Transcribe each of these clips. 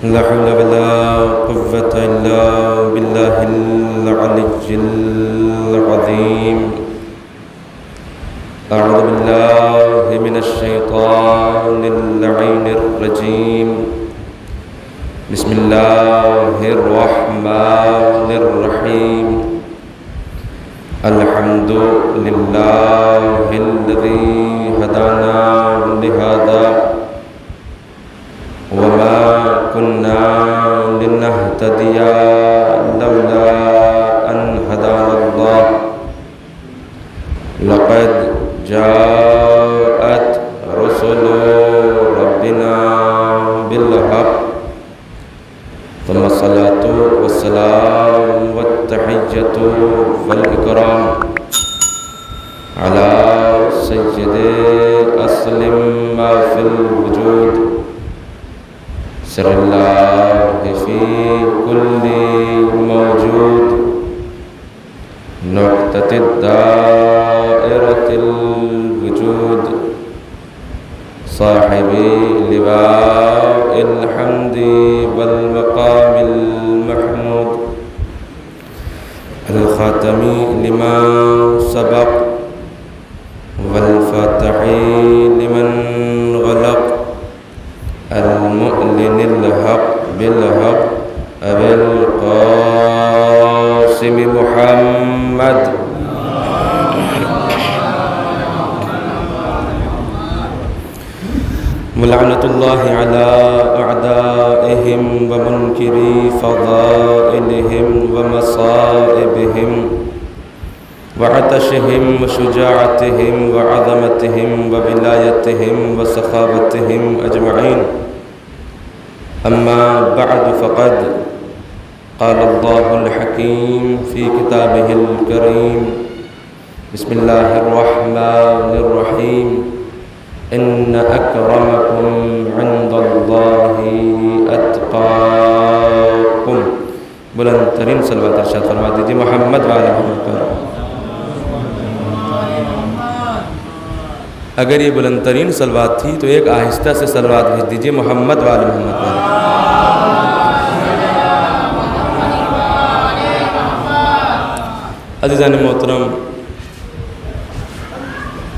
لا حول ولا قوة إلا بالله العلي العظيم. أعوذ بالله من الشيطان اللعين الرجيم. بسم الله الرحمن الرحيم. الحمد لله الذي هدانا لهذا وما كنا لنهتدي لولا أن هدانا الله. لقد جاءت رسل ربنا بالحق، ثم الصلاة والسلام والتحية والإكرام على سيد أصل ما في الوجود، سر الله في كل موجود، نقطة الدائرة الوجود، صاحب لواء الحمد والمقام المحمود، الخاتم لما سبق والفاتح لمن غلق، المؤلن الحق بالحق، أبي القاسم محمد ولعنة الله على أعدائهم ومنكري فضائلهم ومصائبهم وعطشهم وشجاعتهم وعظمتهم وولايتهم وسخاوتهم أجمعين. أما بعد، فقد قال الله الحكيم في كتابه الكريم: بسم الله الرحمن الرحيم. إن أكرمكم عند الله أتقاكم. بلند ترین صلوات ارشاد فرما دیجیے محمد وعلی محمد پر. اگر یہ بلند ترین صلوات تھی تو ایک آہستہ سے صلوات بھیج دیجیے محمد وعلی محمد پر. عزیزان محترم،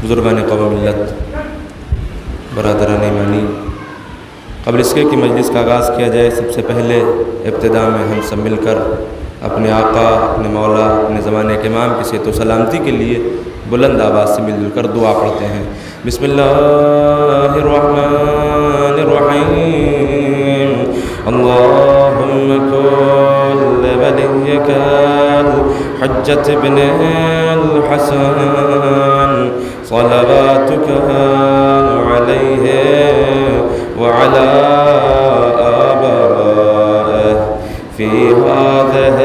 بزرگان قوم ملت، برادران ایمانی، قبل اس کے کہ مجلس کا آغاز کیا جائے، سب سے پہلے ابتدا میں ہم سب مل کر اپنے آقا، اپنے مولا، اپنے زمانے کے امام کی صحت و سلامتی کے لیے بلند آواز سے مل جل کر دعا پڑھتے ہیں. بسم اللہ الرحمن الرحیم. اللہم کل ولیک الحجۃ بن الحسن صلواتک علیہ وعلى آبائه في هذه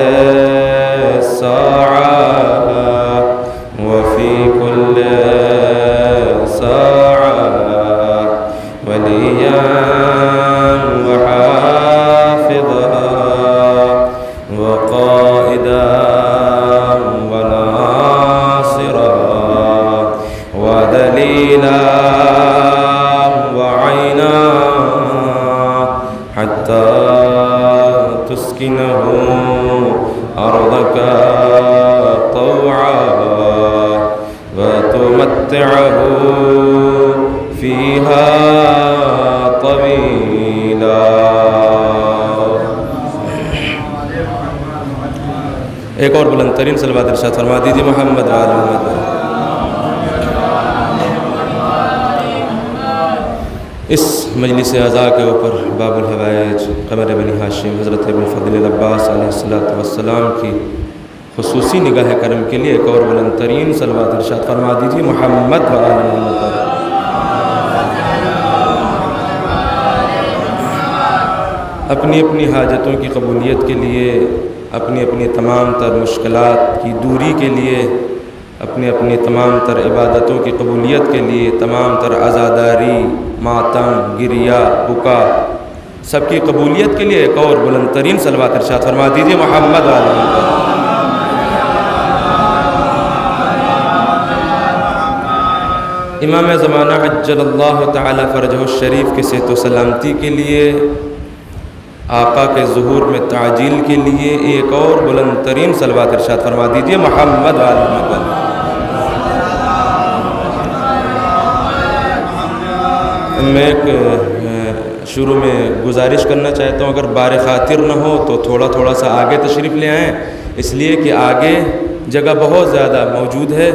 الساعة وفي كل ساعة وليا وحافظا وقائدا وناصرا ودليلا حتى تسكنه أرضك طوعا وتمتعه فيها طويلا. ایک اور بلند ترین صلوات ارشاد فرما دیجیے محمد وعلی محمد. اس مجلس اعزاء کے اوپر باب الحوائج قمر بنی ہاشم حضرت ابو الفضل العباس علیہ السلام کی خصوصی نگاہ کرم کے لیے ایک اور بلند ترین صلوات ارشاد فرما دیجیے محمد وعلی محمد پر. اپنی اپنی حاجتوں کی قبولیت کے لیے، اپنی اپنی تمام تر مشکلات کی دوری کے لیے، اپنی اپنی تمام تر عبادتوں کی قبولیت کے لیے، تمام تر عزاداری، ماتم، گریہ، بکا، سب کی قبولیت کے لیے ایک اور بلند ترین صلوات ارشاد فرما دیجیے محمد وعلی محمد. امام زمانہ عجل اللہ تعالی فرجہ الشریف کی صحت و سلامتی کے لیے آقا کے ظہور میں تعجیل کے لیے ایک اور بلند ترین صلوات ارشاد فرما دیجئے محمد و آل محمد۔ میں ایک شروع میں گزارش کرنا چاہتا ہوں، اگر بار خاطر نہ ہو تو تھوڑا سا آگے تشریف لے آئیں، اس لیے کہ آگے جگہ بہت زیادہ موجود ہے،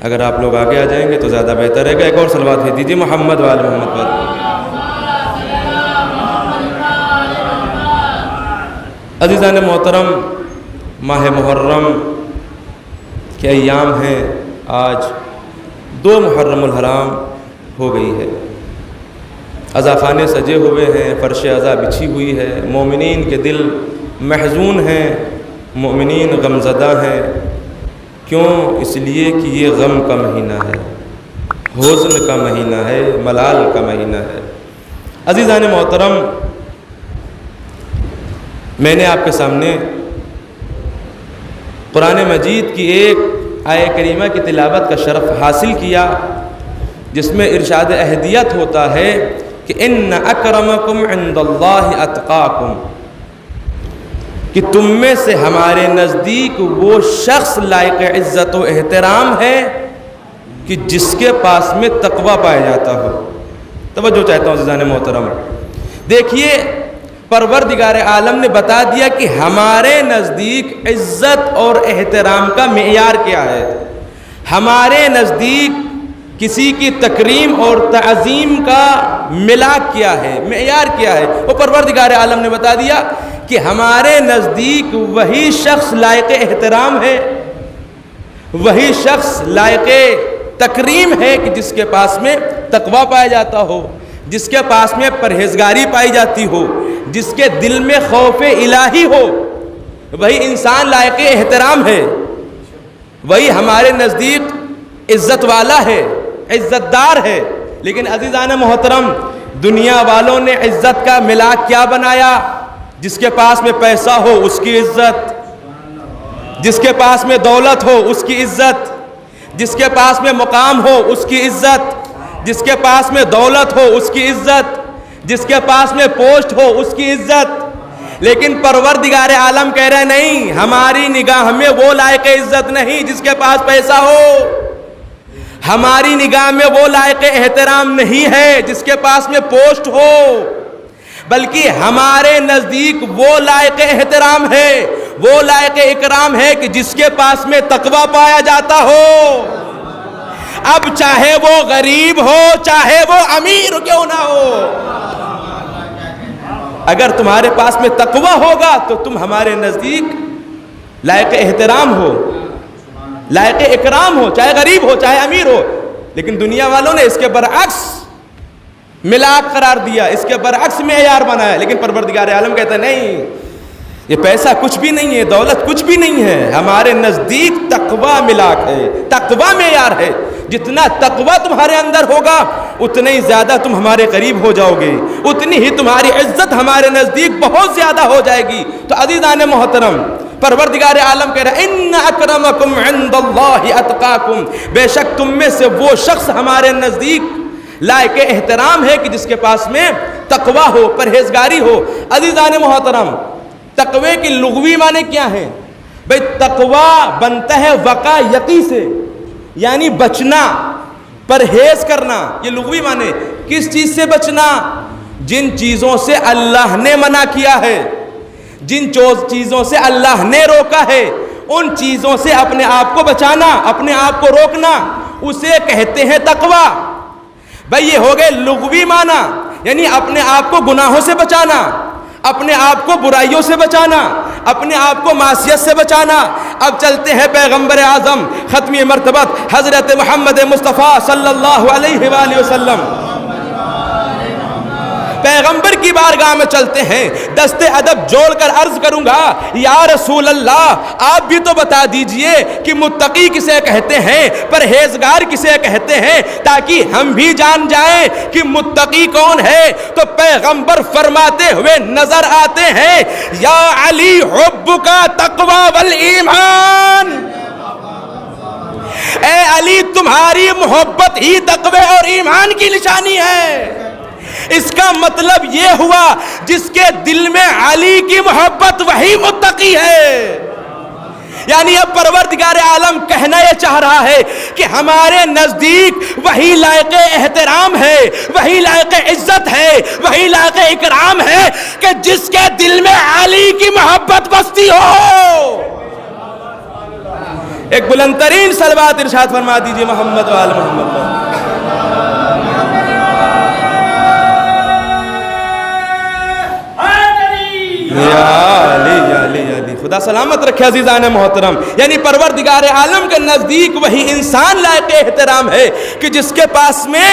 اگر آپ لوگ آگے آ جائیں گے تو زیادہ بہتر رہے گا۔ ایک اور صلوات بھیج دیجیے محمد و آل محمد پر۔ عزیزان محترم، ماہ محرم کے ایام ہیں، آج 2 محرم الحرام ہو گئی ہے، عزا خانے سجے ہوئے ہیں، فرش عزا بچھی ہوئی ہے، مومنین کے دل محزون ہیں، مومنین غمزدہ ہیں۔ کیوں؟ اس لیے کہ یہ غم کا مہینہ ہے، حزن کا مہینہ ہے، ملال کا مہینہ ہے۔ عزیزان محترم، میں نے آپ کے سامنے قرآن مجید کی ایک آیہ کریمہ کی تلاوت کا شرف حاصل کیا، جس میں ارشاد اہدیت ہوتا ہے کہ ان اکرمکم عند اللہ اتقاکم، کہ تم میں سے ہمارے نزدیک وہ شخص لائق عزت و احترام ہے کہ جس کے پاس میں تقوی پایا جاتا ہو۔ توجہ چاہتا ہوں عزیزان محترم، دیکھیے پروردگار عالم نے بتا دیا کہ ہمارے نزدیک عزت اور احترام کا معیار کیا ہے، ہمارے نزدیک کسی کی تکریم اور تعظیم کا ملاک کیا ہے، معیار کیا ہے، وہ پروردگار عالم نے بتا دیا کہ ہمارے نزدیک وہی شخص لائق احترام ہے، وہی شخص لائق تکریم ہے کہ جس کے پاس میں تقوی پایا جاتا ہو، جس کے پاس میں پرہیزگاری پائی جاتی ہو، جس کے دل میں خوف الہی ہو، وہی انسان لائق احترام ہے، وہی ہمارے نزدیک عزت والا ہے، عزت دار ہے۔ لیکن عزیزان محترم، دنیا والوں نے عزت کا ملاک کیا بنایا؟ جس کے پاس میں پیسہ ہو اس کی عزت، جس کے پاس میں دولت ہو اس کی عزت، جس کے پاس میں مقام ہو اس کی عزت، جس کے پاس میں دولت ہو اس کی عزت، جس کے پاس میں پوسٹ ہو اس کی عزت۔ لیکن پروردگار عالم کہہ رہے نہیں، ہماری نگاہ میں وہ لائق عزت نہیں جس کے پاس پیسہ ہو، ہماری نگاہ میں وہ لائق احترام نہیں ہے جس کے پاس میں پوسٹ ہو، بلکہ ہمارے نزدیک وہ لائق احترام ہے، وہ لائق اکرام ہے کہ جس کے پاس میں تقوی پایا جاتا ہو، اب چاہے وہ غریب ہو چاہے وہ امیر کیوں نہ ہو۔ اگر تمہارے پاس میں تقوی ہوگا تو تم ہمارے نزدیک لائق احترام ہو، لائق اکرام ہو، چاہے غریب ہو چاہے امیر ہو۔ لیکن دنیا والوں نے اس کے برعکس ملاک قرار دیا، اس کے برعکس معیار بنایا۔ لیکن پروردگار عالم کہتا ہے نہیں، یہ پیسہ کچھ بھی نہیں ہے، دولت کچھ بھی نہیں ہے، ہمارے نزدیک تقوی ملاک ہے، تقوی معیار ہے۔ جتنا تقوی تمہارے اندر ہوگا اتنے ہی زیادہ تم ہمارے قریب ہو جاؤ گے، اتنی ہی تمہاری عزت ہمارے نزدیک بہت زیادہ ہو جائے گی۔ تو عزیزان محترم، پروردگار عالم کہہ رہا ہے ان اکرمکم عند اللہ اتقاکم، بے شک تم میں سے وہ شخص ہمارے نزدیک لائق احترام ہے کہ جس کے پاس میں تقوی ہو، پرہیزگاری ہو۔ عزیزان محترم، تقوی کی لغوی معنی کیا ہے؟ بھئی تقوی بنتا ہے وقع یقی سے، یعنی بچنا، پرہیز کرنا، یہ لغوی معنی۔ کس چیز سے بچنا؟ جن چیزوں سے اللہ نے منع کیا ہے، جن چیزوں سے اللہ نے روکا ہے، ان چیزوں سے اپنے آپ کو بچانا، اپنے آپ کو روکنا، اسے کہتے ہیں تقوی۔ بھئی یہ ہو گئے لغوی معنی، یعنی اپنے آپ کو گناہوں سے بچانا، اپنے آپ کو برائیوں سے بچانا، اپنے آپ کو معصیت سے بچانا۔ اب چلتے ہیں پیغمبر اعظم ختمی مرتبت حضرت محمد مصطفیٰ صلی اللہ علیہ وآلہ وسلم، پیغمبر کی بارگاہ میں چلتے ہیں، دست ادب جوڑ کر عرض کروں گا یا رسول اللہ آپ بھی تو بتا دیجئے کہ متقی کسے کہتے ہیں، پرہیزگار کسے کہتے ہیں، تاکہ ہم بھی جان جائیں کہ متقی کون ہے۔ تو پیغمبر فرماتے ہوئے نظر آتے ہیں یا علی حبک تقوی والایمان، اے علی تمہاری محبت ہی تقوی اور ایمان کی نشانی ہے۔ اس کا مطلب یہ ہوا جس کے دل میں علی کی محبت وہی متقی ہے۔ یعنی اب پروردگار عالم کہنا یہ چاہ رہا ہے کہ ہمارے نزدیک وہی لائق احترام ہے، وہی لائق عزت ہے، وہی لائق اکرام ہے کہ جس کے دل میں علی کی محبت بستی ہو۔ ایک بلند ترین صلوات ارشاد فرما دیجئے محمد و آل محمد پر۔ علی خدا سلامت رکھے عزیزان محترم۔ یعنی پروردگار عالم کے نزدیک وہی انسان لائق احترام ہے کہ جس کے پاس میں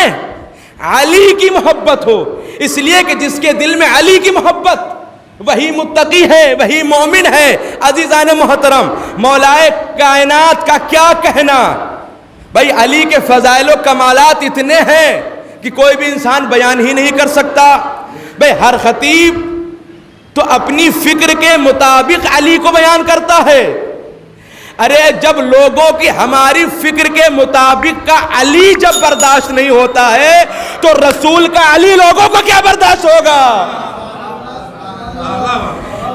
علی کی محبت ہو، اس لیے کہ جس کے دل میں علی کی محبت وہی متقی ہے، وہی مومن ہے۔ عزیزان محترم، مولائے کائنات کا کیا کہنا، بھائی علی کے فضائل و کمالات اتنے ہیں کہ کوئی بھی انسان بیان ہی نہیں کر سکتا۔ بھائی ہر خطیب تو اپنی فکر کے مطابق علی کو بیان کرتا ہے۔ ارے جب لوگوں کی ہماری فکر کے مطابق کا علی جب برداشت نہیں ہوتا ہے تو رسول کا علی لوگوں کو کیا برداشت ہوگا؟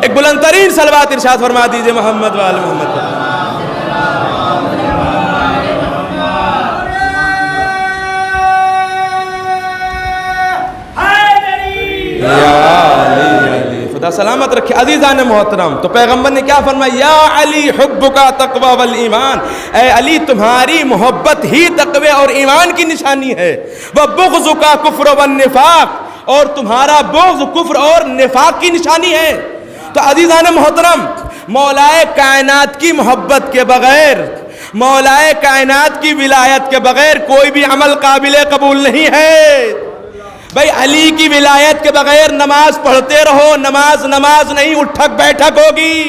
ایک بلند ترین صلوات ارشاد فرما دیجئے محمد و آل محمد پر۔ خدا سلامت رکھے عزیزان محترم۔ تو پیغمبر نے کیا فرمایا؟ یا علی حبک تقوی والایمان، اے علی تمہاری محبت ہی تقوی اور ایمان کی نشانی ہے۔ وبغضک کفر والنفاق، اور تمہارا بغض کفر اور نفاق کی نشانی ہے۔ تو عزیزان محترم، مولائے کائنات کی محبت کے بغیر، مولائے کائنات کی ولایت کے بغیر کوئی بھی عمل قابل قبول نہیں ہے۔ بھائی علی کی ولایت کے بغیر نماز پڑھتے رہو، نماز نہیں، اٹھک بیٹھک ہوگی۔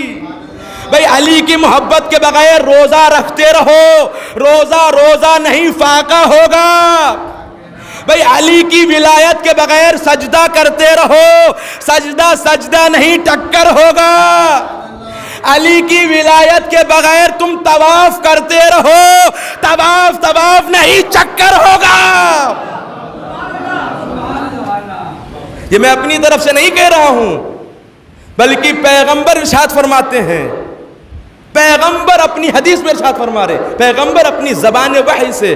بھائی علی کی محبت کے بغیر روزہ رکھتے رہو، روزہ نہیں، فاقہ ہوگا۔ بھئی علی کی ولایت کے بغیر سجدہ کرتے رہو، سجدہ نہیں، ٹکر ہوگا۔ علی کی ولایت کے بغیر تم طواف کرتے رہو، طواف نہیں، چکر ہوگا۔ یہ میں اپنی طرف سے نہیں کہہ رہا ہوں، بلکہ پیغمبر ارشاد فرماتے ہیں، پیغمبر اپنی حدیث میں ارشاد فرما رہے، پیغمبر اپنی زبان وحی سے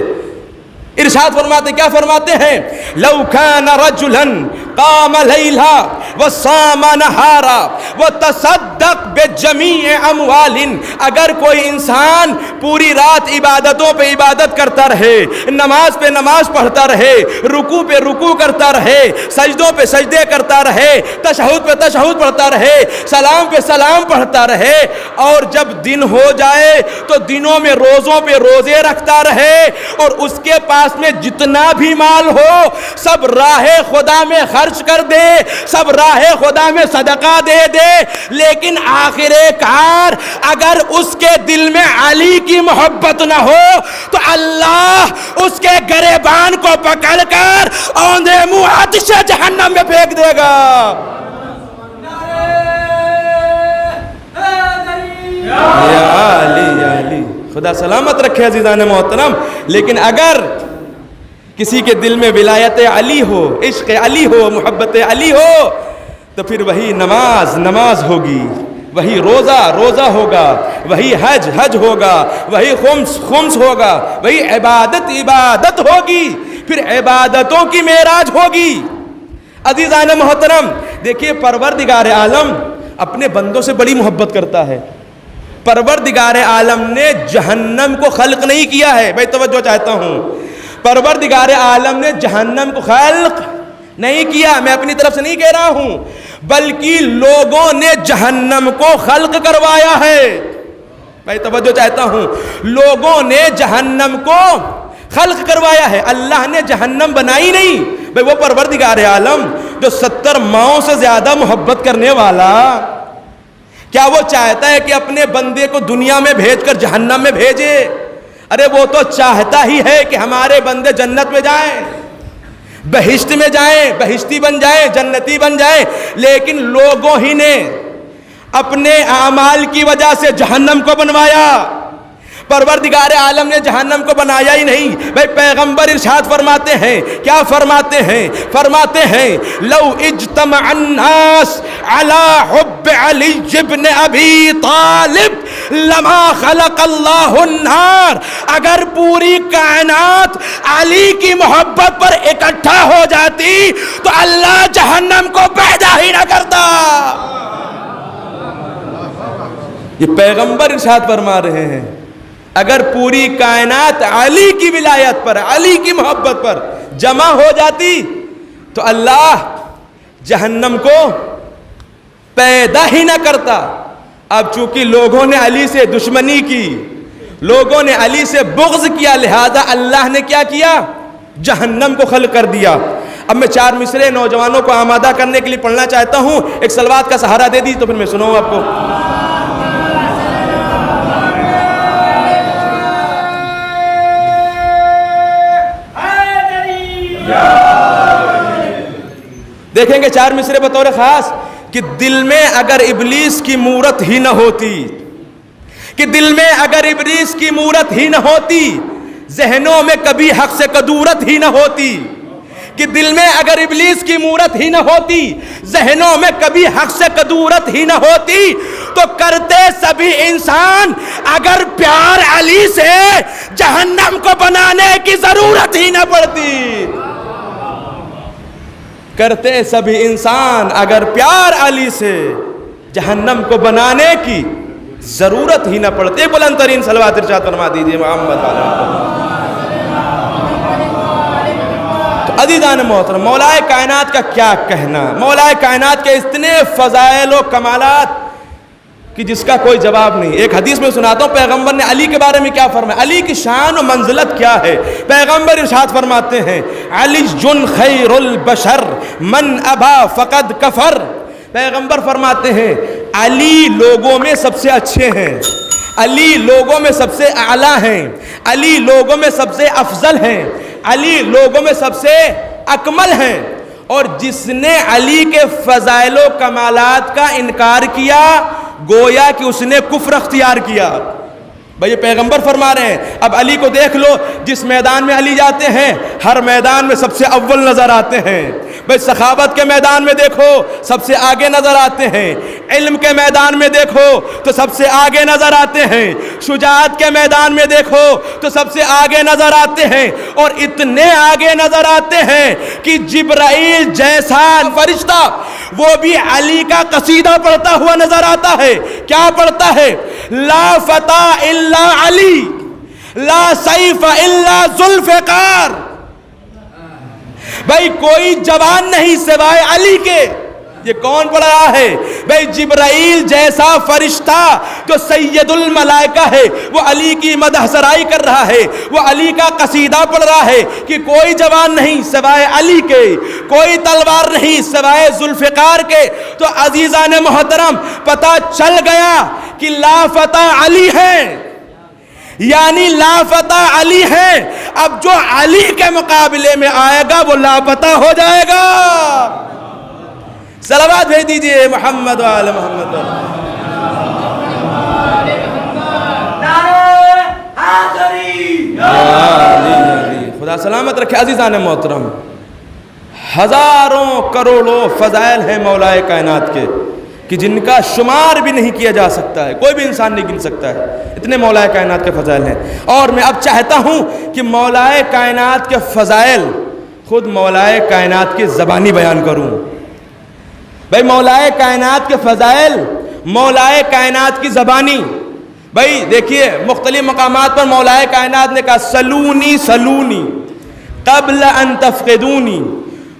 ارشاد فرماتے، کیا فرماتے ہیں؟ لو کان رجلا قام لیلا وصام نہارا وتصدق بجمیع اموال، اگر کوئی انسان پوری رات عبادتوں پہ عبادت کرتا رہے، نماز پہ نماز پڑھتا رہے، رکوع پہ رکوع کرتا رہے، سجدوں پہ سجدے کرتا رہے، تشہد پہ تشہد پڑھتا رہے، سلام پہ سلام پڑھتا رہے، اور جب دن ہو جائے تو دنوں میں روزوں پہ روزے رکھتا رہے، اور اس کے پاس میں جتنا بھی مال ہو سب راہ خدا میں خرچ کر دے، سب راہ خدا میں صدقہ دے دے، لیکن آخر کار اگر اس کے دل میں علی کی محبت نہ ہو تو اللہ اس کے گریبان کو پکڑ کر اوندھے منہ آتش جہنم میں پھینک دے گا۔ یا علی خدا سلامت رکھے عزیزان محترم۔ لیکن اگر کسی کے دل میں ولایت علی ہو، عشق علی ہو، محبت علی ہو، تو پھر وہی نماز ہوگی، وہی روزہ ہوگا، وہی حج ہوگا، وہی خمس ہوگا، وہی عبادت ہوگی، پھر عبادتوں کی معراج ہوگی۔ عزیزان محترم، دیکھیے پروردگار عالم اپنے بندوں سے بڑی محبت کرتا ہے۔ پروردگار عالم نے جہنم کو خلق نہیں کیا ہے، بھائی توجہ چاہتا ہوں، پروردگار عالم نے جہنم کو خلق نہیں کیا، میں اپنی طرف سے نہیں کہہ رہا ہوں، بلکہ لوگوں نے جہنم کو خلق کروایا ہے۔ میں توجہ چاہتا ہوں، لوگوں نے جہنم کو خلق کروایا ہے، اللہ نے جہنم بنائی نہیں۔ بھئی وہ پروردگار عالم جو 70 ماؤں سے زیادہ محبت کرنے والا، کیا وہ چاہتا ہے کہ اپنے بندے کو دنیا میں بھیج کر جہنم میں بھیجے؟ ارے وہ تو چاہتا ہی ہے کہ ہمارے بندے جنت میں جائیں، بہشت میں جائیں، بہشتی بن جائیں، جنتی بن جائیں، لیکن لوگوں ہی نے اپنے اعمال کی وجہ سے جہنم کو بنوایا۔ پروردگار عالم نے جہنم کو بنایا ہی نہیں بھائی، پیغمبر ارشاد فرماتے ہیں، کیا فرماتے ہیں؟ فرماتے ہیں لو اجتمع الناس علی حب علی ابن ابی طالب لما خلق اللہ النار، اگر پوری کائنات علی کی محبت پر اکٹھا ہو جاتی تو اللہ جہنم کو پیدا ہی نہ کرتا۔ یہ پیغمبر ارشاد فرما رہے ہیں، اگر پوری کائنات علی کی ولایت پر، علی کی محبت پر جمع ہو جاتی تو اللہ جہنم کو پیدا ہی نہ کرتا۔ اب چونکہ لوگوں نے علی سے دشمنی کی، لوگوں نے علی سے بغض کیا، لہذا اللہ نے کیا کیا؟ جہنم کو خلق کر دیا۔ اب میں 4 مصرے نوجوانوں کو آمادہ کرنے کے لیے پڑھنا چاہتا ہوں، ایک صلوات کا سہارا دے دی تو پھر میں سناؤں آپ کو۔ دیکھیں گے 4 مصرے بطور خاص کہ دل میں اگر ابلیس کی مورت ہی نہ ہوتی، کہ دل میں اگر ابلیس کی مورت ہی نہ ہوتی، ذہنوں میں کبھی حق سے کدورت ہی نہ ہوتی، کہ دل میں اگر ابلیس کی مورت ہی نہ ہوتی، ذہنوں میں کبھی حق سے کدورت ہی نہ ہوتی، تو کرتے سبھی انسان اگر پیار علی سے جہنم کو بنانے کی ضرورت ہی نہ پڑتی۔ کرتے سبھی انسان اگر پیار علی سے جہنم کو بنانے کی ضرورت ہی نہ پڑتی۔ بلند ترین صلوات ارشاد فرما دیجئے محمد تو عزیزان محترم، مولا کائنات کا کیا کہنا؟ مولا کائنات کے اتنے فضائل و کمالات کہ جس کا کوئی جواب نہیں۔ ایک حدیث میں سناتا ہوں پیغمبر نے علی کے بارے میں کیا فرمایا، علی کی شان و منزلت کیا ہے۔ پیغمبر ارشاد فرماتے ہیں علی جن خیر البشر من ابا فقد کفر۔ پیغمبر فرماتے ہیں علی لوگوں میں سب سے اچھے ہیں، علی لوگوں میں سب سے اعلیٰ ہیں، علی لوگوں میں سب سے افضل ہیں، علی لوگوں میں سب سے اکمل ہیں، اور جس نے علی کے فضائل و کمالات کا انکار کیا گویا کہ اس نے کفر اختیار کیا۔ بھئی یہ پیغمبر فرما رہے ہیں۔ اب علی کو دیکھ لو، جس میدان میں علی جاتے ہیں ہر میدان میں سب سے اول نظر آتے ہیں۔ بھئی سخاوت کے میدان میں دیکھو سب سے آگے نظر آتے ہیں، علم کے میدان میں دیکھو تو سب سے آگے نظر آتے ہیں، شجاعت کے میدان میں دیکھو تو سب سے آگے نظر آتے ہیں، اور اتنے آگے نظر آتے ہیں کہ جبرائیل جیسا فرشتہ وہ بھی علی کا قصیدہ پڑھتا ہوا نظر آتا ہے۔ کیا پڑھتا ہے؟ لا فتح الا علی، لا سیف الا ذوالفقار۔ بھائی کوئی جوان نہیں سوائے علی کے۔ یہ کون پڑھ رہا ہے؟ بھئی جبرائیل جیسا فرشتہ جو سید الملائکہ ہے وہ علی کی مدح سرائی کر رہا ہے، وہ علی کا قصیدہ پڑھ رہا ہے کہ کوئی جوان نہیں سوائے علی کے، کوئی تلوار نہیں سوائے ذوالفقار کے۔ تو عزیزان محترم پتہ چل گیا کہ لا فتح علی ہے، یعنی لاپتہ علی ہے۔ اب جو علی کے مقابلے میں آئے گا وہ لاپتہ ہو جائے گا۔ صلوات بھیج دیجئے محمد وآل محمد۔ خدا سلامت رکھے۔ عزیزان محترم، ہزاروں کروڑوں فضائل ہیں مولا کائنات کے کہ جن کا شمار بھی نہیں کیا جا سکتا ہے، کوئی بھی انسان نہیں گن سکتا ہے، اتنے مولا کائنات کے فضائل ہیں۔ اور میں اب چاہتا ہوں کہ مولا کائنات کے فضائل خود مولا کائنات کی زبانی بیان کروں۔ بھئی مولا کائنات کے فضائل مولا کائنات کی زبانی۔ بھئی دیکھیے مختلف مقامات پر مولا کائنات نے کہا سلونی سلونی قبل ان تفقدونی،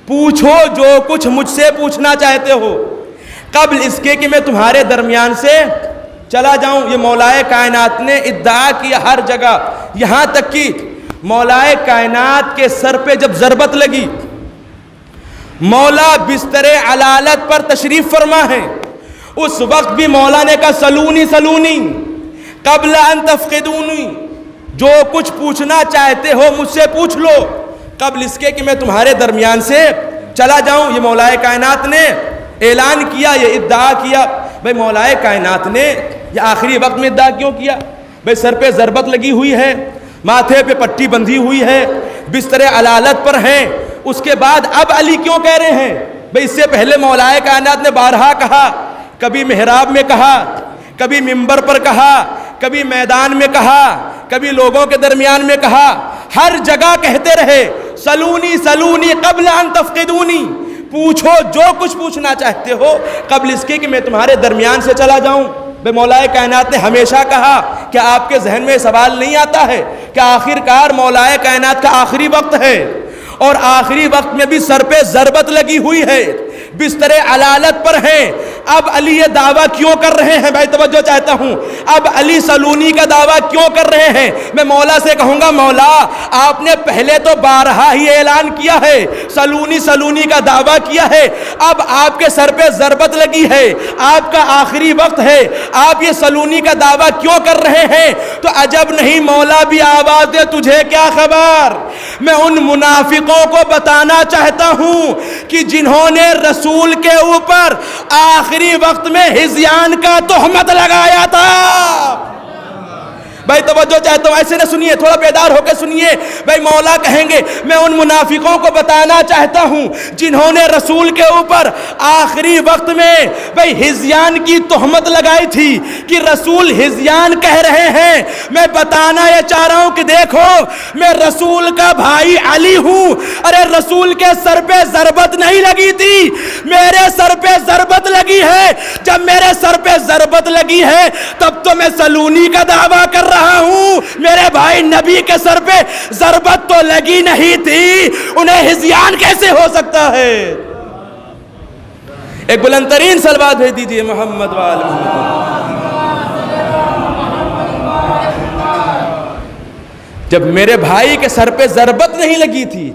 پوچھو جو کچھ مجھ سے پوچھنا چاہتے ہو قبل اس کے کہ میں تمہارے درمیان سے چلا جاؤں۔ یہ مولا کائنات نے ادعا کیا ہر جگہ، یہاں تک کہ مولا کائنات کے سر پہ جب ضربت لگی، مولا بستر علالت پر تشریف فرما ہے، اس وقت بھی مولا نے کہا سلونی سلونی قبل ان تفقدونی، جو کچھ پوچھنا چاہتے ہو مجھ سے پوچھ لو قبل اس کے کہ میں تمہارے درمیان سے چلا جاؤں۔ یہ مولا کائنات نے اعلان کیا، یہ ادعا کیا۔ بھئی مولا کائنات نے یہ آخری وقت میں ادعا کیوں کیا؟ بھئی سر پہ ضربت لگی ہوئی ہے، ماتھے پہ پٹی بندھی ہوئی ہے، بستر علالت پر ہیں، اس کے بعد اب علی کیوں کہہ رہے ہیں؟ بھئی اس سے پہلے مولا کائنات نے بارہا کہا، کبھی محراب میں کہا، کبھی منبر پر کہا، کبھی میدان میں کہا، کبھی لوگوں کے درمیان میں کہا، ہر جگہ کہتے رہے سلونی سلونی قبل ان تفقدونی، پوچھو جو کچھ پوچھنا چاہتے ہو قبل اس کے کہ میں تمہارے درمیان سے چلا جاؤں۔ بے مولا کائنات نے ہمیشہ کہا کہ آپ کے ذہن میں سوال نہیں آتا ہے کہ آخر کار مولا کائنات کا آخری وقت ہے، اور آخری وقت میں بھی سر پہ ضربت لگی ہوئی ہے، بستر علالت پر ہیں، اب علی یہ دعویٰ کیوں کر رہے ہیں؟ بھائی توجہ چاہتا ہوں، اب علی سلونی کا دعویٰ کیوں کر رہے ہیں؟ میں مولا سے کہوں گا مولا آپ نے پہلے تو بارہا ہی اعلان کیا ہے، سلونی سلونی کا دعویٰ کیا ہے، اب آپ کے سر پہ ضربت لگی ہے، آپ کا آخری وقت ہے، آپ یہ سلونی کا دعویٰ کیوں کر رہے ہیں؟ تو عجب نہیں مولا بھی آواز دے تجھے کیا خبر؟ میں ان منافقوں کو بتانا چاہتا ہوں کہ جنہوں نے رسول کے اوپر آخری وقت میں ہذیان کا تہمت لگایا تھا۔ بھائی توجہ چاہتا ہوں، ایسے نہ سنیے، تھوڑا بیدار ہو کے سنیے۔ بھائی مولا کہیں گے میں ان منافقوں کو بتانا چاہتا ہوں جنہوں نے رسول کے اوپر آخری وقت میں بھائی ہذیان کی تہمت لگائی تھی کہ رسول ہذیان کہہ رہے ہیں۔ میں بتانا یہ چاہ رہا ہوں کہ دیکھو میں رسول کا بھائی علی ہوں، ارے رسول کے سر پہ ضربت نہیں لگی تھی، میرے سر پہ ضربت لگی ہے۔ جب میرے سر پہ ضربت لگی ہے تب تو میں سلونی کا دعویٰ کر رہا ہوں، میرے بھائی نبی کے سر پہ ضربت تو لگی نہیں تھی، انہیں ہذیان کیسے ہو سکتا ہے؟ ایک بلند ترین صلوات بھیج دیجئے محمد وآل محمد۔ جب میرے بھائی کے سر پہ ضربت نہیں لگی تھی،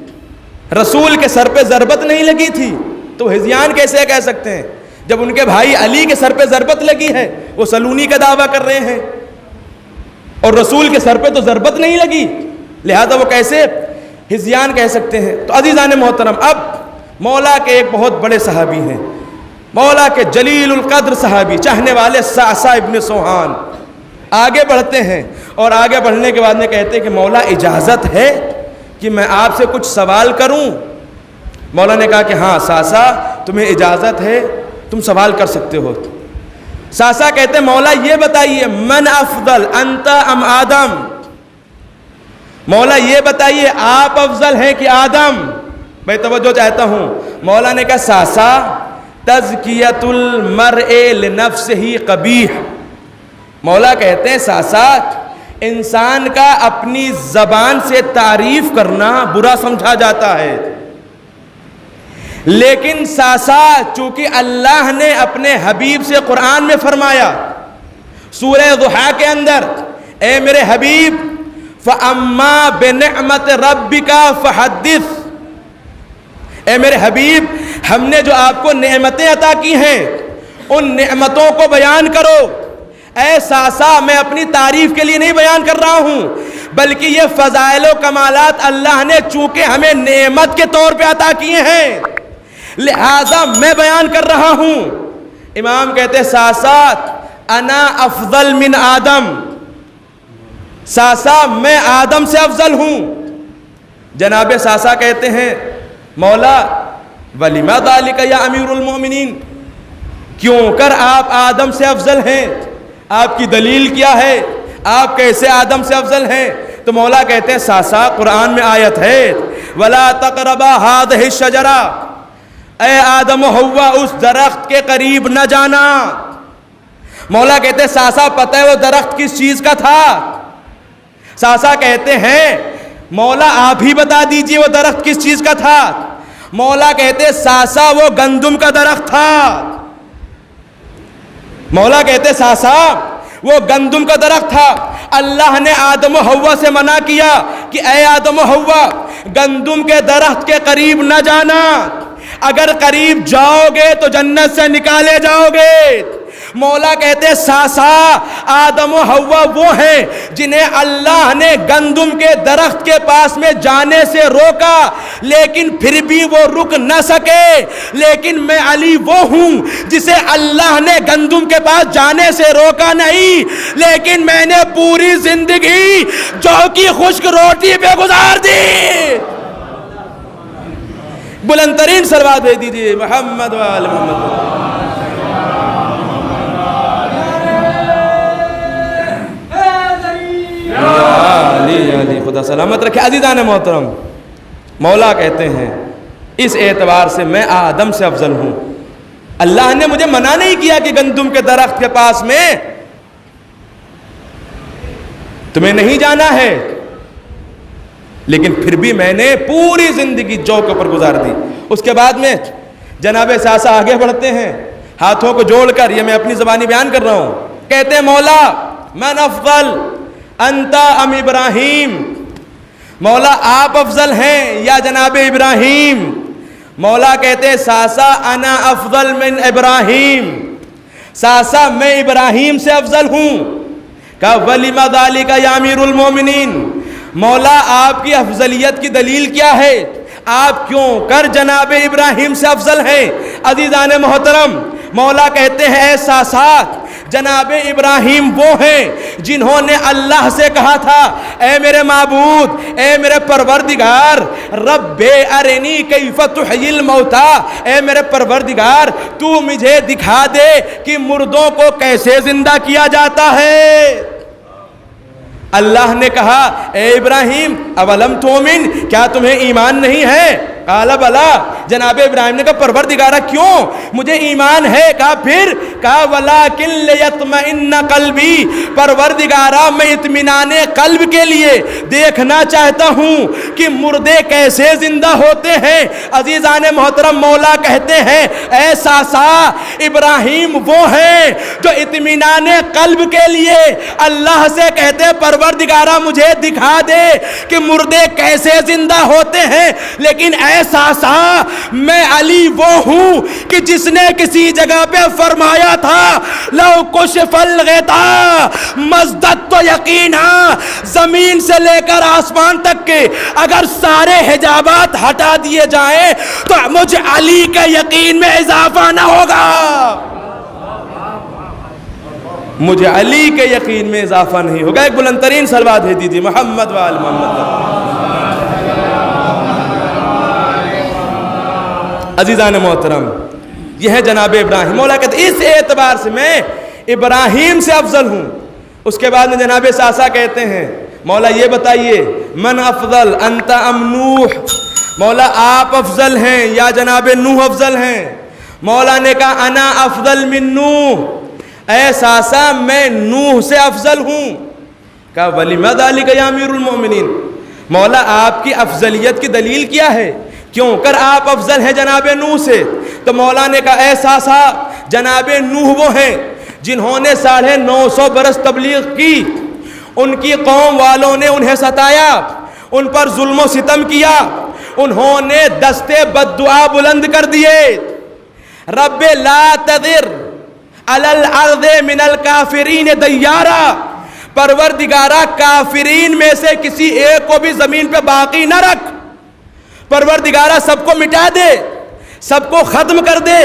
رسول کے سر پہ ضربت نہیں لگی تھی، تو ہذیان کیسے کہہ سکتے ہیں؟ جب ان کے بھائی علی کے سر پہ ضربت لگی ہے، وہ سلونی کا دعویٰ کر رہے ہیں، اور رسول کے سر پہ تو ضربت نہیں لگی، لہذا وہ کیسے ہذیان کہہ سکتے ہیں؟ تو عزیزان محترم، اب مولا کے ایک بہت بڑے صحابی ہیں، مولا کے جلیل القدر صحابی، چاہنے والے صعصع ابن سوحان، آگے بڑھتے ہیں، اور آگے بڑھنے کے بعد میں کہتے ہیں کہ مولا اجازت ہے کہ میں آپ سے کچھ سوال کروں؟ مولا نے کہا کہ ہاں صعصع تمہیں اجازت ہے، تم سوال کر سکتے ہو۔ صعصع کہتے ہیں مولا یہ بتائیے من افضل انت ام آدم؟ مولا یہ بتائیے آپ افضل ہیں کہ آدم؟ بھائی توجہ چاہتا ہوں، مولا نے کہا صعصع تزکیۃ المرء لنفسہ قبیح، مولا کہتے ہیں صعصع انسان کا اپنی زبان سے تعریف کرنا برا سمجھا جاتا ہے، لیکن صعصع چونکہ اللہ نے اپنے حبیب سے قرآن میں فرمایا سورہ ضحیٰ کے اندر، اے میرے حبیب فَأَمَّا بِنِعْمَةِ رَبِّكَ فَحَدِّثْ، اے میرے حبیب ہم نے جو آپ کو نعمتیں عطا کی ہیں ان نعمتوں کو بیان کرو۔ اے صعصع میں اپنی تعریف کے لیے نہیں بیان کر رہا ہوں، بلکہ یہ فضائل و کمالات اللہ نے چونکہ ہمیں نعمت کے طور پہ عطا کیے ہیں لہذا میں بیان کر رہا ہوں۔ امام کہتے ہیں صعصع انا افضل من آدم، صعصع میں آدم سے افضل ہوں۔ جناب صعصع کہتے ہیں مولا وَلِمَا ذَلِكَ یا امیر المومنین، کیوں کر آپ آدم سے افضل ہیں؟ آپ کی دلیل کیا ہے؟ آپ کیسے آدم سے افضل ہیں؟ تو مولا کہتے ہیں صعصع قرآن میں آیت ہے وَلَا تَقْرَبَا هَٰذِهِ الشَّجَرَةَ، اے آدم و حوا اس درخت کے قریب نہ جانا۔ مولا کہتے ہیں صعصع پتہ ہے وہ درخت کس چیز کا تھا؟ صعصع کہتے ہیں مولا آپ ہی بتا دیجئے وہ درخت کس چیز کا تھا؟ مولا کہتے ہیں صعصع وہ گندم کا درخت تھا۔ مولا کہتے ہیں صعصع وہ گندم کا درخت تھا۔ اللہ نے آدم و حوا سے منع کیا کہ اے آدم و حوا گندم کے درخت کے قریب نہ جانا، اگر قریب جاؤ گے تو جنت سے نکالے جاؤ گے۔ مولا کہتے ہیں صعصع آدم و حوا وہ ہیں جنہیں اللہ نے گندم کے درخت کے پاس میں جانے سے روکا لیکن پھر بھی وہ رک نہ سکے، لیکن میں علی وہ ہوں جسے اللہ نے گندم کے پاس جانے سے روکا نہیں، لیکن میں نے پوری زندگی جو کی خشک روٹی پہ گزار دی۔ بلند ترین صلوات بھیج دیجیے محمد و آل محمد۔ علی خدا سلامت رکھے۔ عزیزان محترم، مولا کہتے ہیں اس اعتبار سے میں آدم سے افضل ہوں۔ اللہ نے مجھے منع نہیں کیا کہ گندم کے درخت کے پاس میں تمہیں نہیں جانا ہے، لیکن پھر بھی میں نے پوری زندگی جو کے اوپر گزار دی۔ اس کے بعد میں جناب ساسا آگے بڑھتے ہیں ہاتھوں کو جوڑ کر، یہ میں اپنی زبانی بیان کر رہا ہوں، کہتے ہیں مولا من افضل انت ام ابراہیم، مولا آپ افضل ہیں یا جناب ابراہیم؟ مولا کہتے ہیں ساسا انا افضل من ابراہیم، ساسا میں ابراہیم سے افضل ہوں۔ کہا وَلِمَ ذَلِكَ یا امیر المومنین، مولا آپ کی افضلیت کی دلیل کیا ہے؟ آپ کیوں کر جناب ابراہیم سے افضل ہیں؟ عزیزان محترم، مولا کہتے ہیں اے ساسات، جناب ابراہیم وہ ہیں جنہوں نے اللہ سے کہا تھا اے میرے معبود، اے میرے پروردگار، رب ارنی کیف تحیی الموتا، اے میرے پروردگار تو مجھے دکھا دے کہ مردوں کو کیسے زندہ کیا جاتا ہے۔ اللہ نے کہا اے ابراہیم اولم تؤمن، کیا تمہیں ایمان نہیں ہے؟ قال بلا، جناب ابراہیم نے کہا پروردگارہ کیوں، مجھے ایمان ہے۔ کہا پھر؟ کہا ولکن لیطمئن قلبی، پروردگارہ میں اطمینان قلب کے لیے دیکھنا چاہتا ہوں کہ مردے کیسے زندہ ہوتے ہیں۔ عزیزان محترم، مولا کہتے ہیں اے ساسا، ابراہیم وہ ہیں جو اطمینان قلب کے لیے اللہ سے کہتے ہیں پروردگارہ مجھے دکھا دے کہ مردے کیسے زندہ ہوتے ہیں، لیکن ایسا سا میں علی وہ ہوں کہ جس نے کسی جگہ پہ فرمایا تھا لو کشف الغطاء مزدت تو یقینا، زمین سے لے کر آسمان تک کے اگر سارے حجابات ہٹا دیے جائیں تو مجھ علی کے یقین میں اضافہ نہ ہوگا، مجھے علی کے یقین میں اضافہ نہیں ہوگا۔ ایک بلند ترین صلوات بھیج دیجیے محمد و آل محمد۔ عزیزان محترم، یہ ہے جناب ابراہیم۔ مولا کہتے ہیں اس اعتبار سے میں ابراہیم سے افضل ہوں۔ اس کے بعد میں جناب ساسا کہتے ہیں مولا یہ بتائیے من افضل انت ام نوح، مولا آپ افضل ہیں یا جناب نوح افضل ہیں؟ مولا نے کہا انا افضل من نوح، اے ساسا میں نوح سے افضل ہوں۔ کہا وَلِمَ ذَلِكَ یا امیر المومنین، مولا آپ کی افضلیت کی دلیل کیا ہے، کیوں کر آپ افضل ہیں جناب نوح سے؟ تو مولا نے کہا اے ساسا، جناب نوح وہ ہیں جنہوں نے 950 برس تبلیغ کی، ان کی قوم والوں نے انہیں ستایا، ان پر ظلم و ستم کیا، انہوں نے دستے بد دعا بلند کر دیے، رب لا تذر علی الارض من الکافرین دیارا، پروردگارہ کافرین میں سے کسی ایک کو بھی زمین پہ باقی نہ رکھ، پروردگارہ سب کو مٹا دے، سب کو ختم کر دے،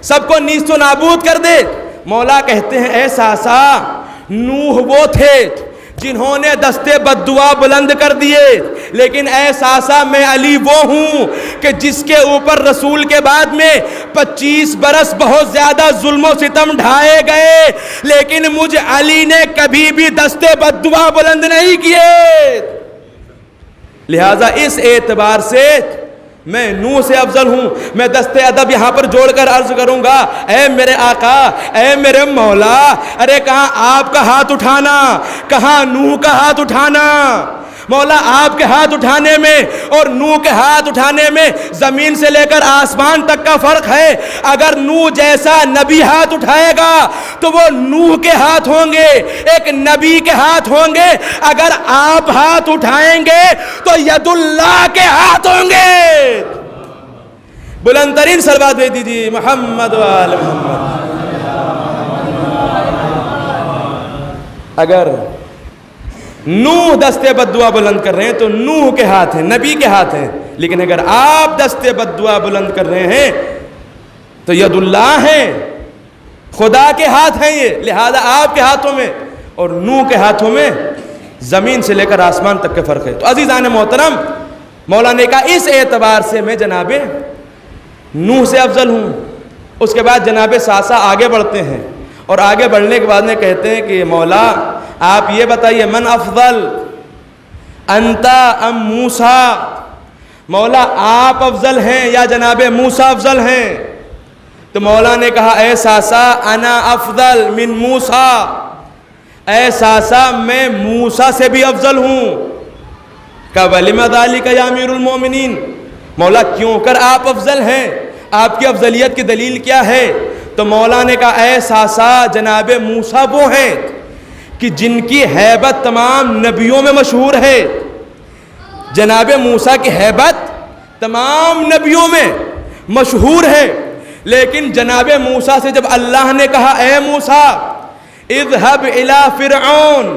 سب کو نیست و نابود کر دے۔ مولا کہتے ہیں اے ساسا، نوح وہ تھے جنہوں نے دستے بد دعا بلند کر دیے، لیکن اے ساسا میں علی وہ ہوں کہ جس کے اوپر رسول کے بعد میں 25 برس بہت زیادہ ظلم و ستم ڈھائے گئے، لیکن مجھ علی نے کبھی بھی دستے بد دعا بلند نہیں کیے۔ لہٰذا اس اعتبار سے میں نوح سے افضل ہوں۔ میں دستے ادب یہاں پر جوڑ کر عرض کروں گا اے میرے آقا، اے میرے مولا، ارے کہاں آپ کا ہاتھ اٹھانا، کہاں نوح کا ہاتھ اٹھانا؟ مولا آپ کے ہاتھ اٹھانے میں اور نوح کے ہاتھ اٹھانے میں زمین سے لے کر آسمان تک کا فرق ہے۔ اگر نوح جیسا نبی ہاتھ اٹھائے گا تو وہ نوح کے ہاتھ ہوں گے، ایک نبی کے ہاتھ ہوں گے۔ اگر آپ ہاتھ اٹھائیں گے تو ید اللہ کے ہاتھ ہوں گے۔ بلند ترین صلوات بھیج دیجیے محمد و آل محمد۔ اگر نوح دستے بددعا بلند کر رہے ہیں تو نوح کے ہاتھ ہیں، نبی کے ہاتھ ہیں، لیکن اگر آپ دستے بددعا بلند کر رہے ہیں تو ید اللہ ہیں، خدا کے ہاتھ ہیں یہ، لہذا آپ کے ہاتھوں میں اور نوح کے ہاتھوں میں زمین سے لے کر آسمان تک کے فرق ہے۔ تو عزیزان محترم، مولا نے کہا اس اعتبار سے میں جناب نوح سے افضل ہوں۔ اس کے بعد جناب ساسا آگے بڑھتے ہیں، اور آگے بڑھنے کے بعد میں کہتے ہیں کہ مولا آپ یہ بتائیے من افضل انتا ام موسیٰ، مولا آپ افضل ہیں یا جناب موسیٰ افضل ہیں؟ تو مولا نے کہا اے ساسا انا افضل من موسیٰ، اے ساسا میں موسیٰ سے بھی افضل ہوں۔ کہ وَلِمَ ذَلِكَ يَا امیر المومنین، مولا کیوں کر آپ افضل ہیں، آپ کی افضلیت کی دلیل کیا ہے؟ تو مولا نے کہا اے ساسا جناب موسیٰ وہ ہیں کہ جن کی ہیبت تمام نبیوں میں مشہور ہے۔ جناب موسیٰ کی ہیبت تمام نبیوں میں مشہور ہے، لیکن جناب موسیٰ سے جب اللہ نے کہا اے موسیٰ اذهب الى فرعون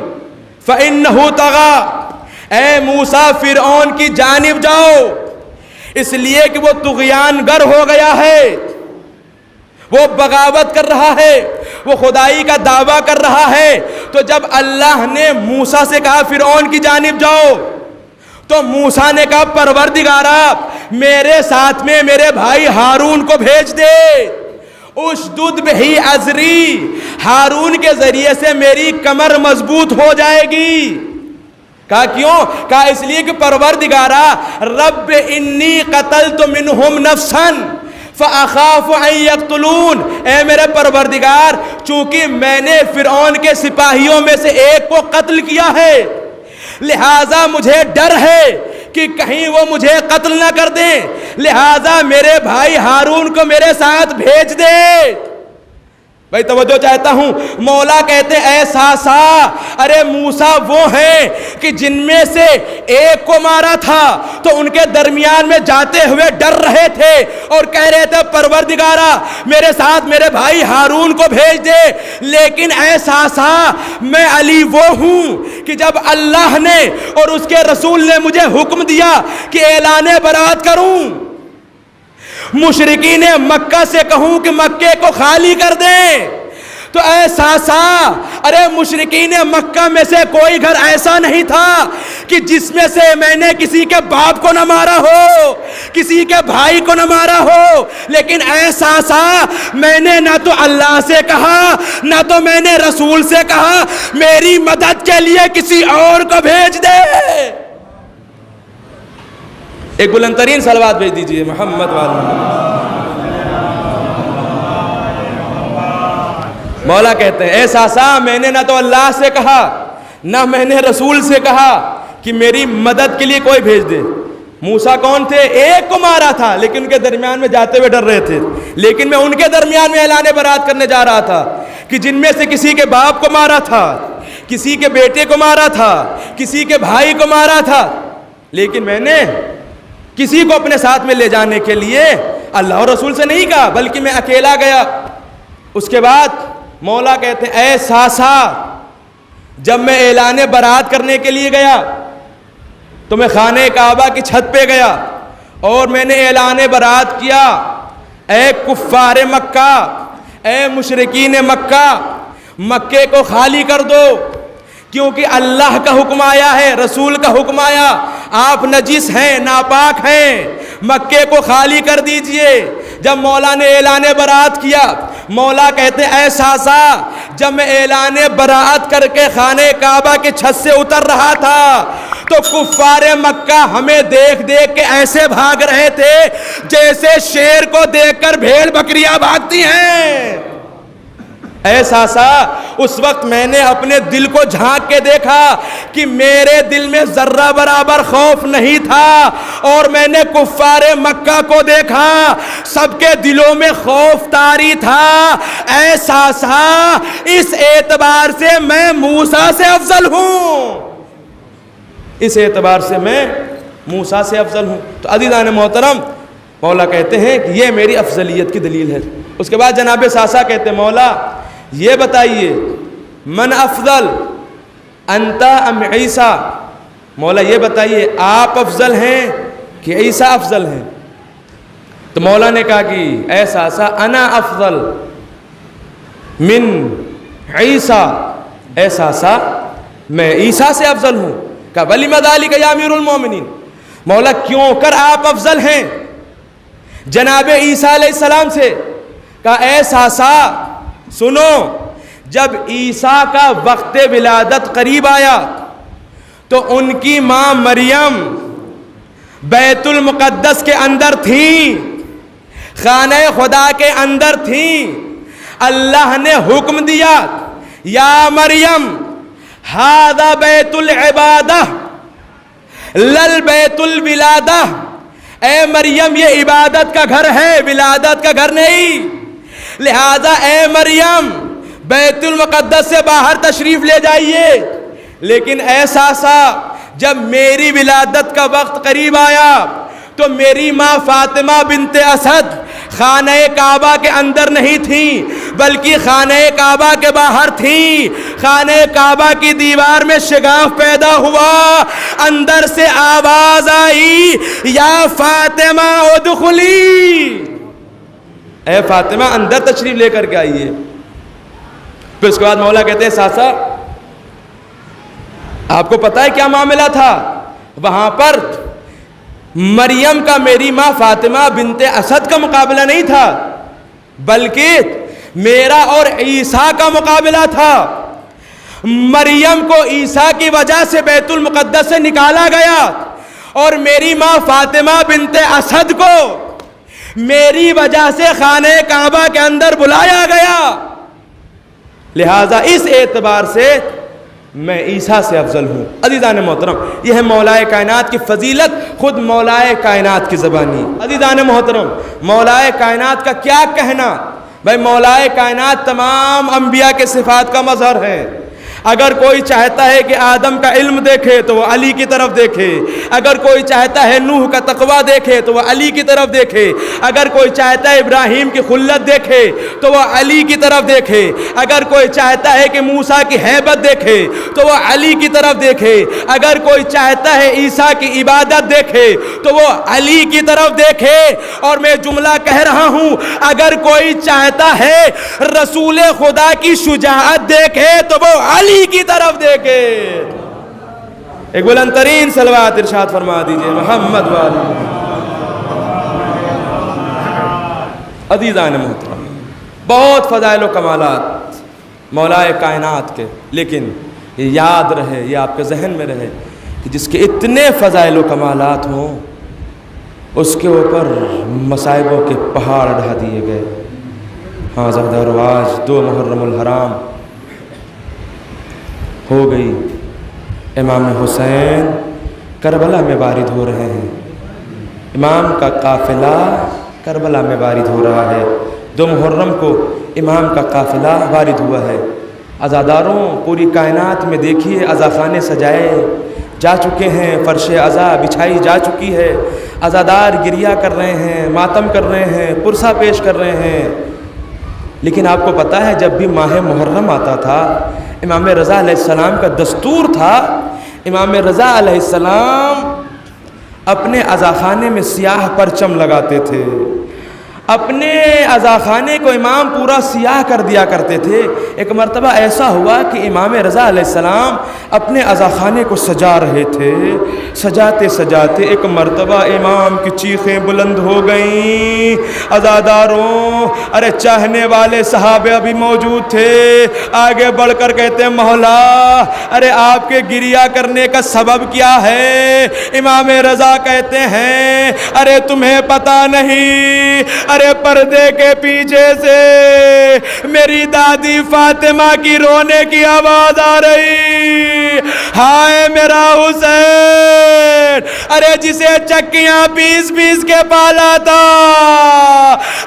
فانه طغى، اے موسیٰ فرعون کی جانب جاؤ، اس لیے کہ وہ طغیان گر ہو گیا ہے، وہ بغاوت کر رہا ہے، وہ خدائی کا دعویٰ کر رہا ہے۔ تو جب اللہ نے موسیٰ سے کہا فرعون کی جانب جاؤ تو موسیٰ نے کہا پروردگارا میرے ساتھ میں میرے بھائی ہارون کو بھیج دے، اشدد بہی ازری، ہارون کے ذریعے سے میری کمر مضبوط ہو جائے گی۔ کہا کیوں؟ کہا اس لیے کہ پروردگارا رب انی قتلت منہم نفسا فاخاف ان یقتلون، اے میرے پروردگار چونکہ میں نے فرعون کے سپاہیوں میں سے ایک کو قتل کیا ہے، لہٰذا مجھے ڈر ہے کہ کہیں وہ مجھے قتل نہ کر دیں، لہٰذا میرے بھائی ہارون کو میرے ساتھ بھیج دے۔ بھائی توجہ چاہتا ہوں، مولا کہتے اے ساسا ارے موسیٰ وہ ہیں کہ جن میں سے ایک کو مارا تھا تو ان کے درمیان میں جاتے ہوئے ڈر رہے تھے اور کہہ رہے تھے پروردگارا میرے ساتھ میرے بھائی ہارون کو بھیج دے، لیکن اے ساسا میں علی وہ ہوں کہ جب اللہ نے اور اس کے رسول نے مجھے حکم دیا کہ اعلان برات کروں، مشرکین مکہ سے کہوں کہ مکے کو خالی کر دیں، تو اے ساسا ارے مشرکین مکہ میں سے کوئی گھر ایسا نہیں تھا کہ جس میں سے میں نے کسی کے باپ کو نہ مارا ہو، کسی کے بھائی کو نہ مارا ہو، لیکن اے ساسا میں نے نہ تو اللہ سے کہا نہ تو میں نے رسول سے کہا میری مدد کے لیے کسی اور کو بھیج دے۔ ایک بلند ترین صلوات بھیج دیجئے محمد والا۔ مولا کہتے ہیں اے ساسا میں نے نہ تو اللہ سے کہا نہ میں نے رسول سے کہا کہ میری مدد کے لیے کوئی بھیج دے۔ موسیٰ کون تھے؟ ایک کو مارا تھا لیکن ان کے درمیان میں جاتے ہوئے ڈر رہے تھے، لیکن میں ان کے درمیان میں اعلان برات کرنے جا رہا تھا کہ جن میں سے کسی کے باپ کو مارا تھا، کسی کے بیٹے کو مارا تھا، کسی کے بھائی کو مارا تھا، لیکن میں نے کسی کو اپنے ساتھ میں لے جانے کے لیے اللہ اور رسول سے نہیں کہا بلکہ میں اکیلا گیا۔ اس کے بعد مولا کہتے ہیں اے ساسا جب میں اعلان برات کرنے کے لیے گیا تو میں خانہ کعبہ کی چھت پہ گیا اور میں نے اعلان برات کیا اے کفار مکہ، اے مشرکین مکہ، مکے کو خالی کر دو، کیونکہ اللہ کا حکم آیا ہے، رسول کا حکم آیا، آپ نجس ہیں، ناپاک ہیں، مکے کو خالی کر دیجئے۔ جب مولا نے اعلان برات کیا، مولا کہتے اے ساسا جب میں اعلان برات کر کے خانہ کعبہ کی چھت سے اتر رہا تھا تو کفار مکہ ہمیں دیکھ دیکھ کے ایسے بھاگ رہے تھے جیسے شیر کو دیکھ کر بھیڑ بکریاں بھاگتی ہیں۔ اے ساسا اس وقت میں نے اپنے دل کو جھانک کے دیکھا کہ میرے دل میں ذرہ برابر خوف نہیں تھا، اور میں نے کفار مکہ کو دیکھا سب کے دلوں میں خوف طاری تھا۔ اے ساسا اس اعتبار سے میں موسیٰ سے افضل ہوں، اس اعتبار سے میں موسیٰ سے افضل ہوں۔ تو عزیزان محترم مولا کہتے ہیں کہ یہ میری افضلیت کی دلیل ہے۔ اس کے بعد جناب ساسا کہتے ہیں مولا یہ بتائیے من افضل انت ام عیسیٰ، مولا یہ بتائیے آپ افضل ہیں کہ عیسیٰ افضل ہیں؟ تو مولا نے کہا کہ اے ساسا انا افضل من عیسیٰ، اے ساسا میں عیسیٰ سے افضل ہوں۔ کہا وَلِمَ ذَلِكَ یا امیر المومنین، مولا کیوں کر آپ افضل ہیں جناب عیسیٰ علیہ السلام سے؟ کہا اے ساسا سنو، جب عیسیٰ کا وقت ولادت قریب آیا تو ان کی ماں مریم بیت المقدس کے اندر تھیں، خانہ خدا کے اندر تھیں۔ اللہ نے حکم دیا یا مریم ھذا بیت العبادہ لل بیت الولادہ، اے مریم یہ عبادت کا گھر ہے، ولادت کا گھر نہیں، لہذا اے مریم بیت المقدس سے باہر تشریف لے جائیے۔ لیکن ایسا جب میری ولادت کا وقت قریب آیا تو میری ماں فاطمہ بنت اسد خانہ کعبہ کے اندر نہیں تھیں بلکہ خانہ کعبہ کے باہر تھیں۔ خانہ کعبہ کی دیوار میں شگاف پیدا ہوا، اندر سے آواز آئی یا فاطمہ ادخلی، اے فاطمہ اندر تشریف لے کر کے آئیے۔ پھر اس کے بعد مولا کہتے ہیں ساسا آپ کو پتا ہے کیا معاملہ تھا؟ وہاں پر مریم کا میری ماں فاطمہ بنت اسد کا مقابلہ نہیں تھا بلکہ میرا اور عیسیٰ کا مقابلہ تھا۔ مریم کو عیسیٰ کی وجہ سے بیت المقدس سے نکالا گیا اور میری ماں فاطمہ بنت اسد کو میری وجہ سے خانہ کعبہ کے اندر بلایا گیا، لہذا اس اعتبار سے میں عیسیٰ سے افضل ہوں۔ عزیزان محترم، یہ ہے مولائے کائنات کی فضیلت خود مولائے کائنات کی زبانی۔ عزیزان محترم، مولائے کائنات کا کیا کہنا؟ بھائی مولائے کائنات تمام انبیاء کے صفات کا مظہر ہے۔ اگر کوئی چاہتا ہے کہ آدم کا علم دیکھے تو وہ علی کی طرف دیکھے، اگر کوئی چاہتا ہے نوح کا تقویٰ دیکھے تو وہ علی کی طرف دیکھے، اگر کوئی چاہتا ہے ابراہیم کی خلت دیکھے تو وہ علی کی طرف دیکھے، اگر کوئی چاہتا ہے کہ موسیٰ کی ہیبت دیکھے تو وہ علی کی طرف دیکھے، اگر کوئی چاہتا ہے عیسیٰ کی عبادت دیکھے تو وہ علی کی طرف دیکھے۔ اور میں جملہ کہہ رہا ہوں، اگر کوئی چاہتا ہے رسول خدا کی شجاعت دیکھے تو وہ علی کی طرف دیکھے۔ ایک بلند ترین صلوات ارشاد فرما دیجئے محمد والی۔ عزیزان محترم، بہت فضائل و کمالات مولائے کائنات کے، لیکن یہ یاد رہے، یہ آپ کے ذہن میں رہے کہ جس کے اتنے فضائل و کمالات ہوں اس کے اوپر مصائبوں کے پہاڑ ڈھا دیے گئے۔ ہاں زردہ رواج 2 محرم الحرام ہو گئی، امام حسین کربلا میں وارد ہو رہے ہیں، امام کا قافلہ کربلا میں وارد ہو رہا ہے۔ 2 محرم کو امام کا قافلہ وارد ہوا ہے۔ عزاداروں پوری کائنات میں دیکھیے عزاخانے سجائے جا چکے ہیں، فرش عزا بچھائی جا چکی ہے، عزادار گریہ کر رہے ہیں، ماتم کر رہے ہیں، پرسہ پیش کر رہے ہیں۔ لیکن آپ کو پتہ ہے جب بھی ماہ محرم آتا تھا امام رضا علیہ السلام کا دستور تھا، امام رضا علیہ السلام اپنے عزاخانے میں سیاہ پرچم لگاتے تھے، اپنے عزاخانے کو امام پورا سیاہ کر دیا کرتے تھے۔ ایک مرتبہ ایسا ہوا کہ امام رضا علیہ السلام اپنے عزاخانے کو سجا رہے تھے، سجاتے سجاتے ایک مرتبہ امام کی چیخیں بلند ہو گئیں۔ عزاداروں، ارے چاہنے والے صحابہ بھی موجود تھے، آگے بڑھ کر کہتے ہیں مولا ارے آپ کے گریہ کرنے کا سبب کیا ہے؟ امام رضا کہتے ہیں ارے تمہیں پتہ نہیں، ارے پردے کے پیچھے سے میری دادی فاطمہ کی رونے کی آواز آ رہی، ہائے میرا حسین، ارے جسے چکیاں پیس پیس کے پالا تھا،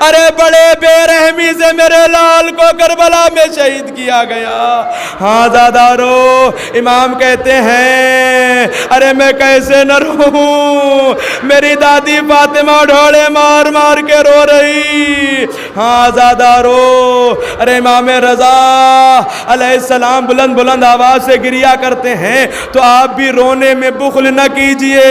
ارے بڑے بے رحمی سے میرے لال کو کربلا میں شہید کیا گیا۔ ہاں زادارو، امام کہتے ہیں ارے میں کیسے نہ رہوں، میری دادی فاطمہ ڈھوڑے مار مار کے رو رہی، ہاں زیادہ رو۔ ارے امام رضا علیہ السلام بلند بلند آواز سے گریا کرتے ہیں، تو آپ بھی رونے میں بخل نہ کیجئے۔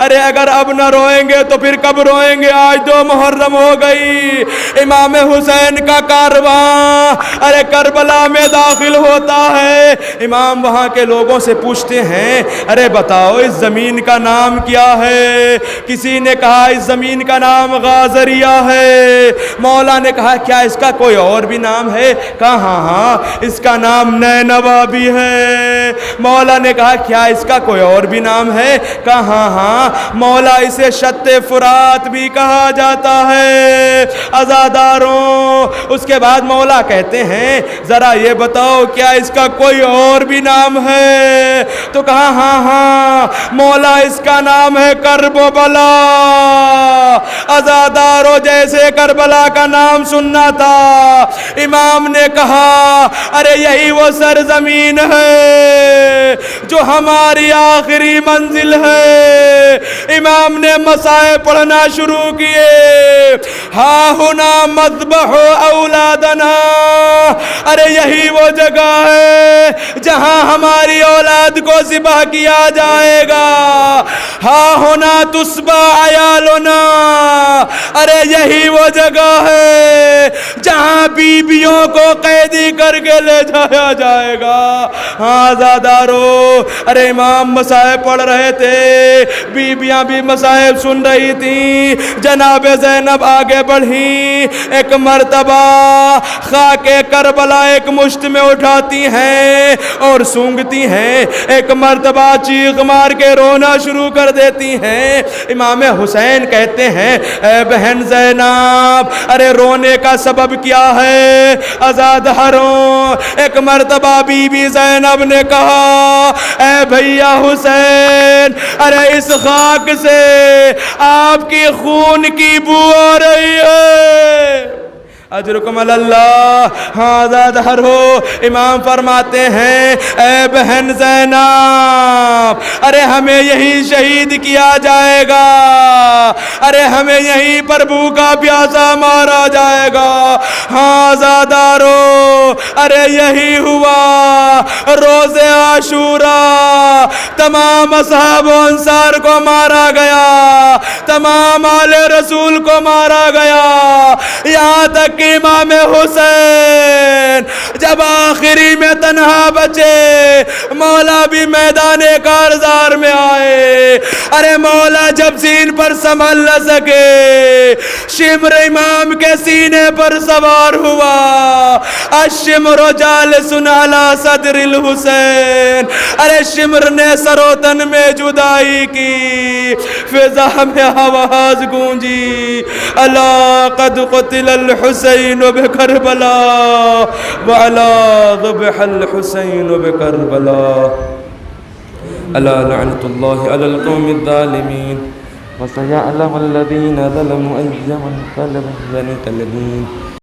ارے اگر اب نہ روئیں گے تو پھر کب روئیں گے؟ آج 2 محرم ہو گئی، امام حسین کا کارواں ارے کربلا میں داخل ہوتا ہے۔ امام وہاں کے لوگوں سے پوچھتے ہیں، ارے بتاؤ اس زمین کا نام کیا ہے؟ کسی نے کہا اس زمین کا نام غازریہ ہے۔ مولا نے کہا کیا اس کا کوئی اور بھی نام ہے؟ کہا ہاں ہاں اس کا نام نینوا بھی ہے۔ مولا نے کہا کیا اس کا کوئی اور بھی نام ہے؟ کہا ہاں ہاں مولا اسے شط فرات بھی کہا جاتا ہے۔ عزاداروں، اس کے بعد مولا کہتے ہیں ذرا یہ بتاؤ کیا اس کا کوئی اور بھی نام ہے؟ تو کہا ہاں ہاں مولا اس کا نام ہے کرب و بلا۔ عزاداروں، جیسے کربلا کا نام سننا تھا، امام نے کہا ارے یہی وہ سرزمین ہے جو ہماری آخری منزل ہے۔ امام نے مسائل پڑھنا شروع کیے، ہاں ہنا مذبح اولادنا، ارے یہی وہ جگہ ہے جہاں ہماری اولاد کو ذبح کیا جائے گا۔ ہاں ہنا تسبح عیالنا، ارے یہی وہ جگہ ہے جہاں بیویوں کو قیدی کر کے لے جایا جائے گا۔ ہاں زادارو، ارے امام مسائل پڑھ رہے تھے، بیویاں بھی مسائل سن رہی تھیں۔ جناب زینب آگے بڑھی، ایک مرتبہ خاک کربلا ایک مشت میں اٹھاتی ہیں اور سونگتی ہیں، ایک مرتبہ چیخ مار کے رونا شروع کر دیتی ہیں۔ امام حسین کہتے ہیں اے بہن زینب، ارے رونے کا سبب کیا ہے؟ عزاداروں، ایک مرتبہ بی بی زینب نے کہا اے بھیا حسین، ارے اس خاک سے آپ کی خون کی بو آ رہی ہے، اجرکم اللہ۔ ہاں زادہر ہو، امام فرماتے ہیں اے بہن زینب، ارے ہمیں یہی شہید کیا جائے گا، ارے ہمیں یہیں پر بھوکا پیاسا مارا جائے گا۔ ہاں زادارو، ارے یہی ہوا روز عاشوراء، تمام اصحاب و انصار کو مارا گیا، تمام آل رسول کو مارا گیا، یہاں تک کہ امام حسین جب آخری میں تنہا بچے، مولا بھی میدان کارزار میں آئے۔ ارے مولا جب سین پر سنبھل نہ سکے، شمر امام کے سینے پر سوار ہوا، الشمر جالس علی صدر الحسین، ارے شمر نے سر و تن میں جدائی کی، فضا میں آواز گونجی، الا قد قتل الحسین بکربلا وعلا ذبح الحسین بکربلا، الا لعنت اللہ علی القوم الظالمین وسيعلم الذين ظلموا أي منقلب ينقلبون۔